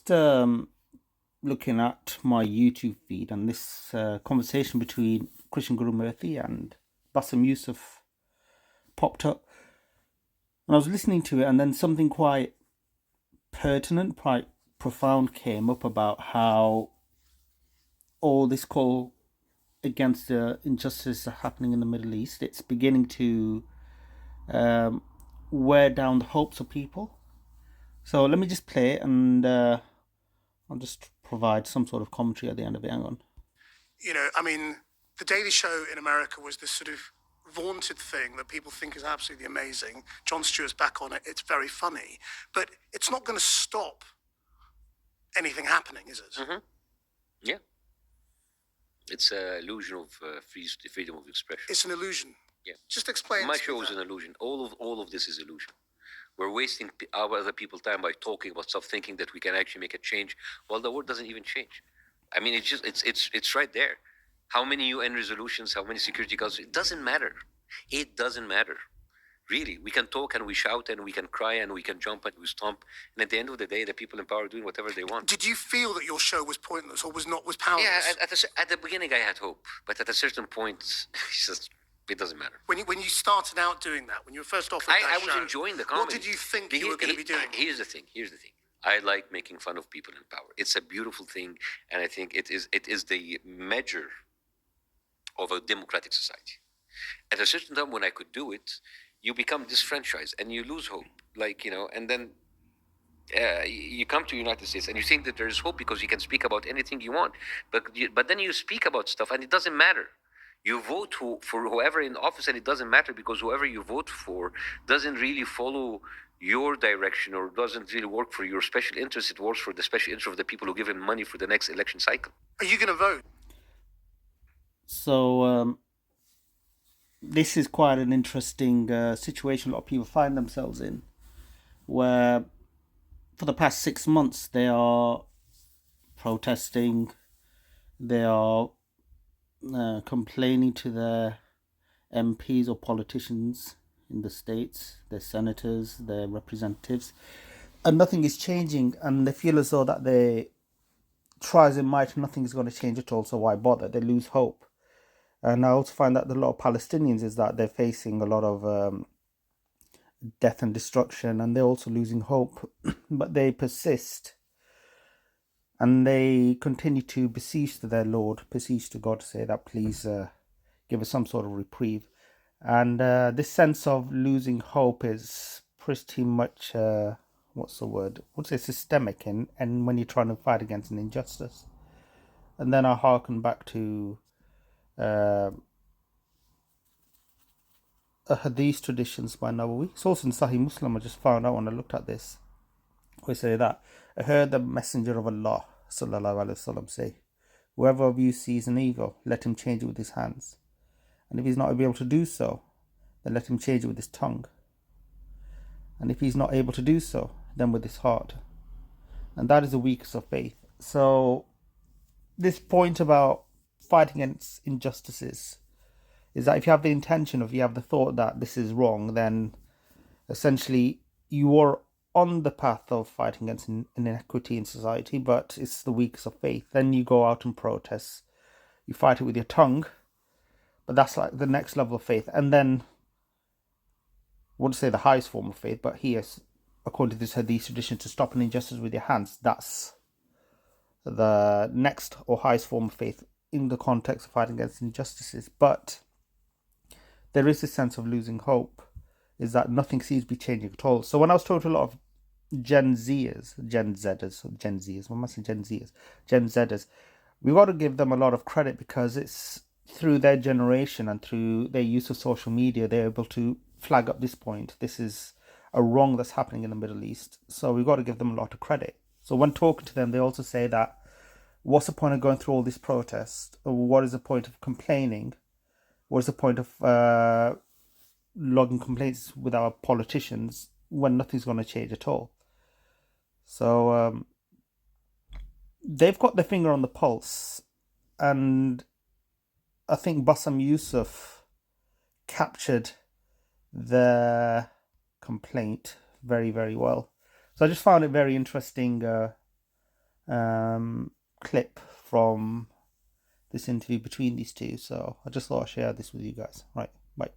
just looking at my YouTube feed, and this conversation between Krishan Guru-Murthy and Bassem Youssef popped up. And I was listening to it, and then something quite pertinent, quite profound came up about how all this call against the injustice happening in the Middle East, it's beginning to wear down the hopes of people. So let me just play it, and I'll just provide some sort of commentary at the end of it. Hang on. The Daily Show in America was this sort of vaunted thing that people think is absolutely amazing. Jon Stewart's back on it. It's very funny. But it's not going to stop anything happening, is it? Mm-hmm. Yeah. It's an illusion of freedom of expression. It's an illusion. Yeah. Just explain. My show is an illusion. All of this is illusion. We're wasting our other people's time by talking about stuff, thinking that we can actually make a change. Well, the world doesn't even change. I mean, it's right there. How many UN resolutions? How many Security Councils? It doesn't matter. It doesn't matter. Really, we can talk and we shout and we can cry and we can jump and we stomp. And at the end of the day, the people in power are doing whatever they want. Did you feel that your show was pointless or was powerless? Yeah, at the beginning I had hope, but at a certain point, it doesn't matter. When you started out doing that, when you were first offered that I was enjoying the comedy. What did you think you were going to be doing? Here's the thing. I like making fun of people in power. It's a beautiful thing, and I think it is the measure of a democratic society. At a certain time when I could do it, you become disfranchised and you lose hope. And then you come to the United States and you think that there's hope because you can speak about anything you want. But then you speak about stuff and it doesn't matter. You vote for whoever in office and it doesn't matter because whoever you vote for doesn't really follow your direction or doesn't really work for your special interest. It works for the special interest of the people who give him money for the next election cycle. Are you going to vote? So this is quite an interesting situation a lot of people find themselves in, where for the past 6 months they are protesting, they are complaining to their MPs or politicians in the states, their senators, their representatives, and nothing is changing, and they feel as though that they try as it might, nothing is going to change at all, so why bother? They lose hope. And I also find that a lot of Palestinians is that they're facing a lot of death and destruction, and they're also losing hope, but they persist. And they continue to beseech to their Lord, beseech to God to say that please give us some sort of reprieve. And this sense of losing hope is pretty much, what's the word? I would say systemic, and when you're trying to fight against an injustice. And then I hearken back to a hadith traditions by Nawawi. It's also in Sahih Muslim. I just found out when I looked at this. We say that I heard the Messenger of Allah sallallahu alaihi wasallam say, "Whoever of you sees an evil, let him change it with his hands, and if he's not able to do so, then let him change it with his tongue, and if he's not able to do so, then with his heart, and that is the weakest of faith." So this point about fighting against injustices is that if you have the intention, if you have the thought that this is wrong, then essentially you are on the path of fighting against inequity in society, but it's the weakest of faith. Then you go out and protest, you fight it with your tongue, but that's like the next level of faith. And then I wouldn't say the highest form of faith, but here, according to this hadith tradition, to stop an injustice with your hands, that's the next or highest form of faith in the context of fighting against injustices. But there is a sense of losing hope, is that nothing seems to be changing at all. So when I was talking to a lot of Gen Zers, we got to give them a lot of credit because it's through their generation and through their use of social media, they're able to flag up this point. This is a wrong that's happening in the Middle East. So we got to give them a lot of credit. So when talking to them, they also say that, what's the point of going through all this protest? What is the point of complaining? What is the point of logging complaints with our politicians when nothing's going to change at all? So they've got their finger on the pulse, and I think Bassem Youssef captured their complaint very, very well. So I just found it very interesting clip from this interview between these two. So I just thought I'd share this with you guys. Right, bye.